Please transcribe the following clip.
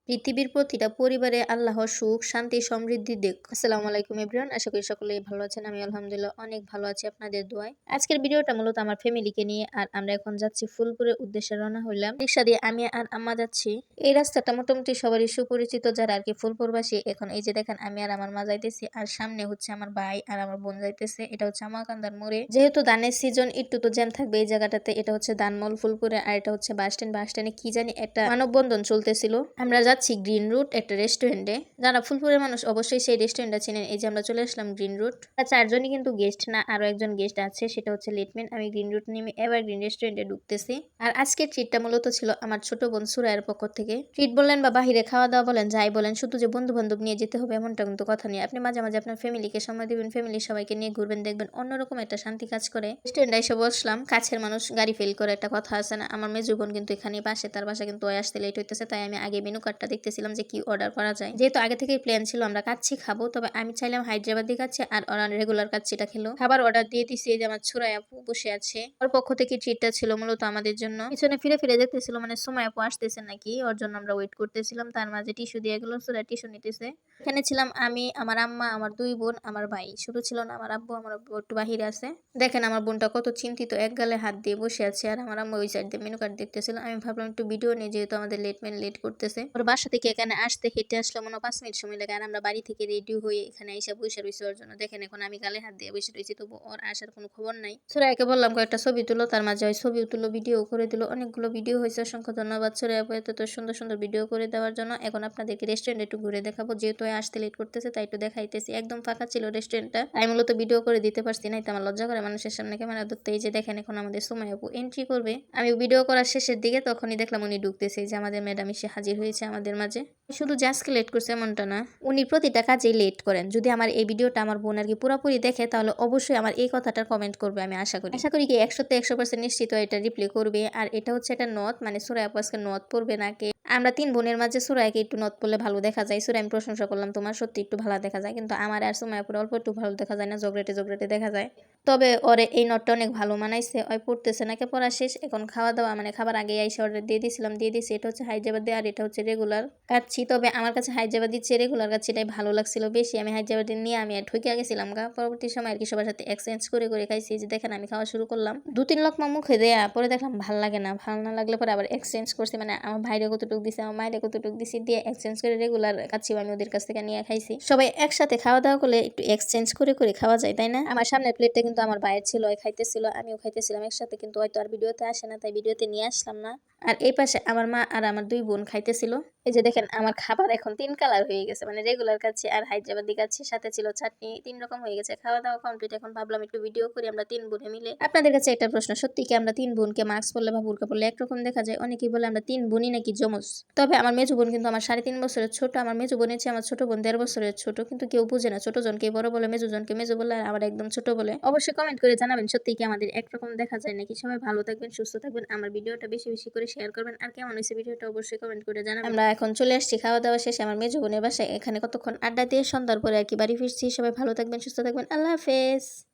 পৃথিবীর প্রতিটা পরিবারে আল্লাহর সুখ, শান্তি, সমৃদ্ধি দিক। আসসালামু আলাইকুম এভরিওয়ান। আশা করি সকলেই ভালো আছেন। আমি আলহামদুলিল্লাহ অনেক ভালো আছি আপনাদের দোয়ায়। আজকের ভিডিওটা মূলত আমার ফ্যামিলিকে নিয়ে, আর আমরা এখন যাচ্ছি ফুলপুরের উদ্দেশ্যে রওনা হইলাম। রিক্সা দিয়ে আমি আর আম্মা যাচ্ছি। এই রাস্তাটা মোটামুটি সবারই সুপরিচিত, যারা আর কি ফুলপুরবাসী। এখন এই যে দেখেন আমি আর আমার মা যাইতেছি, আর সামনে হচ্ছে আমার ভাই আর আমার বোন যাইতেছে। এটা হচ্ছে আমাকান্দার মোড়ে। যেহেতু ধানের সিজন, একটু তো জ্যাম থাকবে এই জায়গাটাতে। এটা হচ্ছে ধানমল ফুলপুরে, আর এটা হচ্ছে বাস স্ট্যান্ড। বাস স্ট্যান্ডে কি জানি একটা মানববন্ধন চলতেছিল। আমরা যাচ্ছি গ্রিন রুট একটা রেস্টুরেন্টে। যারা ফুলপুরের মানুষ অবশ্যই সেই রেস্টুরেন্টটা চিনেন। এই যে আমরা চলে আসলাম গ্রিন রুট। চারজনই কিন্তু গেস্ট না, আরো একজন গেস্ট আছে, সেটা হচ্ছে লিটমিন। আমি গ্রিন রুট নেমে এবার গ্রিন রেস্টুরেন্টে ঢুকতেছি। আর আজকের ট্রিটটা মূলত ছিল আমার ছোট বোন সুরায়ের পক্ষ থেকে। ট্রিট বলেন বা বাহিরে খাওয়া দাওয়া বলেন, যাই বলেন, শুধু যে বন্ধু বান্ধব নিয়ে যেতে হবে এমনটা কিন্তু কথা নেই। আপনি মাঝে মাঝে আপনার ফ্যামিলিকে সময় দিবেন, ফ্যামিলির সবাইকে নিয়ে ঘুরবেন, দেখবেন অন্যরকম একটা শান্তি কাজ করে। রেস্টুরেন্টে এসে বসলাম। কাছের মানুষ গাড়ি ফেল করে একটা কথা আছে না। আমার মেজো বোন কিন্তু এখানে পাশে, তার বাসা কিন্তু আসতে লেট হইতেছে, তাই আমি আগে মেনু কার্ডটা দেখতেছিলাম যে কি অর্ডার করা যায়। যেহেতু আগে থেকেই প্ল্যান ছিল আমরা কাচ্চি খাবো, তবে আমি চাইলাম হায়দ্রাবাদি কাচ্চি, আর ওরা রেগুলার কাচ্চিটা খেলো। খাবার অর্ডার দিয়ে দিছি। এই যে আমার ছুরাই আপু বসে আছে, ওর পক্ষ থেকে ট্রিটটা ছিল মূলত আমাদের জন্য। পিছনে ফিরে ফিরে দেখতেছিল, মানে সময় আপু আসতেছে নাকি, ওর জন্য আমরা ওয়েট করতেছিলাম। তার মাঝে টিস্যু দিয়ে গেলো, ছুরাই টিস্যু নিতেছে। এখানে ছিলাম আমি, আমার আম্মা, আমার দুই বোন, আমার ভাই। শুধু ছিল না আমার আব্বু। আমার আব্বু একটু বাহিরে আছে। দেখেন আমার বোনটা কত চিন্তিত, এক গালে হাত দিয়ে বসে আছে, আর আমার আম্মা ওই সাইড দিয়ে মেনু কার্ড দেখতেছিল। আমি ভাবলাম একটু ভিডিও নিয়ে, যেহেতু আমাদের লেট করতেছে। ওর বাসা থেকে এখানে আসতে হেঁটে আসলে মনে 5 মিনিট সময় লাগে, আর আমরা বাড়ি থেকে রেডি হয়ে এখানে এসে বসে রয়েছি ওর জন্য। দেখেন এখন আমি গালে হাত দিয়ে বসে রয়েছি, তবু ওর আসার কোনো খবর নাই। সুরাইকে বললাম কয়েকটা ছবি তুলো, তার মাঝে ওই ছবিও তুলো, ভিডিও করে দিল। অনেকগুলো ভিডিও হয়েছে। অসংখ্য ধন্যবাদ সুরাই আপু এত সুন্দর সুন্দর ভিডিও করে দেওয়ার জন্য। এখন আপনাদেরকে রেস্টুরেন্ট একটু ঘুরে দেখাবো, যেহেতু আসতে লেট করতেছে তাই একটু দেখাইতেছি। একদম ফাঁকা ছিল রেস্টুরেন্টটা, তাই মূলত ভিডিও করে দিতে পারছি না। আমার লজ্জা করে মানুষের সামনে ক্যামেরা ধরতে। এই যে দেখেন এখন আমাদের সময় আপু এন্ট্রি করবে। আমি ভিডিও করার শেষের দিকে তখনই দেখলাম উনি ঢুকতেছে, যে আমাদের ম্যাডাম এসে হাজির হয়েছে আমাদের মাঝে। শুধু জাস্টকে লেট করছে এমনটা না, উনি প্রতিটা কাজেই লেট করেন। যদি আমার এই ভিডিওটা আমার বোন আর কি পুরোপুরি দেখে, তাহলে অবশ্যই আমার এই কথাটার কমেন্ট করবে। আমি আশা করি কি 100% নিশ্চিত এটা রিপ্লাই করবে। আর এটা হচ্ছে একটা নথ, মানে সুরাই আপু আজকে নথ পড়বে নাকি। আমরা 3 বোনের মাঝে সুরাইকে একটু নথ পড়লে ভালো দেখা যায়। সুরাই আমি প্রশংসা করলাম, তোমার সত্যি একটু ভালো দেখা যায়, কিন্তু আমার আর সুমাইয়া পুরো অল্প একটু ভালো দেখা যায় না, জগরেটে দেখা যায়। তবে ওরে এই নটটা অনেক ভালো মানাইছে। ওই পড়তেছে নাকি, পড়া শেষ। এখন খাওয়া দাওয়া, মানে খাবার আগে আইসা অর্ডার দিয়ে দিয়েছি। এটা হচ্ছে হায়দ্রাবাদি, আর এটা হচ্ছে রেগুলার কাচ্চি। তবে আমার কাছে হায়দ্রাবাদি চেয়ে রেগুলার কাচ্চিটাই ভালো লাগছিল বেশি। আমি হায়দ্রাবাদি নিয়ে আমি ঠকে গেছিলাম গা। পরবর্তী সময় আর কি সবার সাথে এক্সচেঞ্জ করে খাইছি। যে দেখেন আমি খাওয়া শুরু করলাম, 2-3 লোকমা মুখে দেয়া পরে দেখলাম ভাল লাগে না। ভালো না লাগলে পরে আবার এক্সচেঞ্জ করছি, মানে আমার ভাইরে কতটুকু দিছে, আমার মায়ের কতটুকু দিছি, দিয়ে এক্সচেঞ্জ করে রেগুলার কাচ্চি আমি ওদের কাছ থেকে নিয়ে খাইছি। সবাই একসাথে খাওয়া দাওয়া করলে একটু এক্সচেঞ্জ করে খাওয়া যায়, তাই না? আমার সামনের প্লেটটা কিন্তু আমার ভাইয়ের ছিল, ওই খাইতেছিল, আমিও খাইতেছিলাম একসাথে, কিন্তু হয়তো আর ভিডিওতে আসে না, তাই ভিডিওতে নিয়ে আসলাম না। আর এই পাশে আমার মা আর আমার 2 বোন খাইতেছিল। এই যে দেখেন আমার খাবার এখন 3 কালার হয়ে গেছে, মানে রেগুলার কাচ্চি আর হায়দ্রাবাদি কাচ্চি, সাথে ছিল চাটনি। 3 রকম হয়ে গেছে। খাওয়া দাওয়া কমপ্লিট। এখন ভাবলাম একটু ভিডিও করি আমরা 3 বোনে মিলে। আপনাদের কাছে একটা প্রশ্ন, সত্যি কি আমরা 3 বোনকে মাস্ক পরলে বা বুরকা পরলে একরকম দেখা যায়? অনেকেই বলে আমরা 3 বোনই নাকি যমজ। তবে আমার মেজো বোন কিন্তু আমার 3.5 বছরের ছোট। আমার মেজো বোনের চেয়ে আমার ছোট বোন 1.5 বছরের ছোট, কিন্তু কেউ বুঝে না। ছোট জনকে বড় বলে, মেজো জনকে মেজো বলে, আর আমার একদম ছোট বলে। অবশ্যই কমেন্ট করে জানাবেন সত্যি কি আমাদের একরকম দেখা যায় নাকি। সবাই ভালো থাকবেন, সুস্থ থাকবেন। আমার ভিডিওটা বেশি বেশি করে শেয়ার করবেন। আর কেমন হয়েছে ভিডিওটা অবশ্যই কমেন্ট করে জানাবেন। আমরা এখন চলে আসছি খাওয়া দাওয়া শেষে আমার মেজো বোনের বাসায়। এখানে কতক্ষণ আড্ডা দিয়ে সন্ধ্যার পরে আর কি বাড়ি ফিরছি। সবাই ভালো থাকবেন, সুস্থ থাকবেন। আল্লাহ হাফেজ।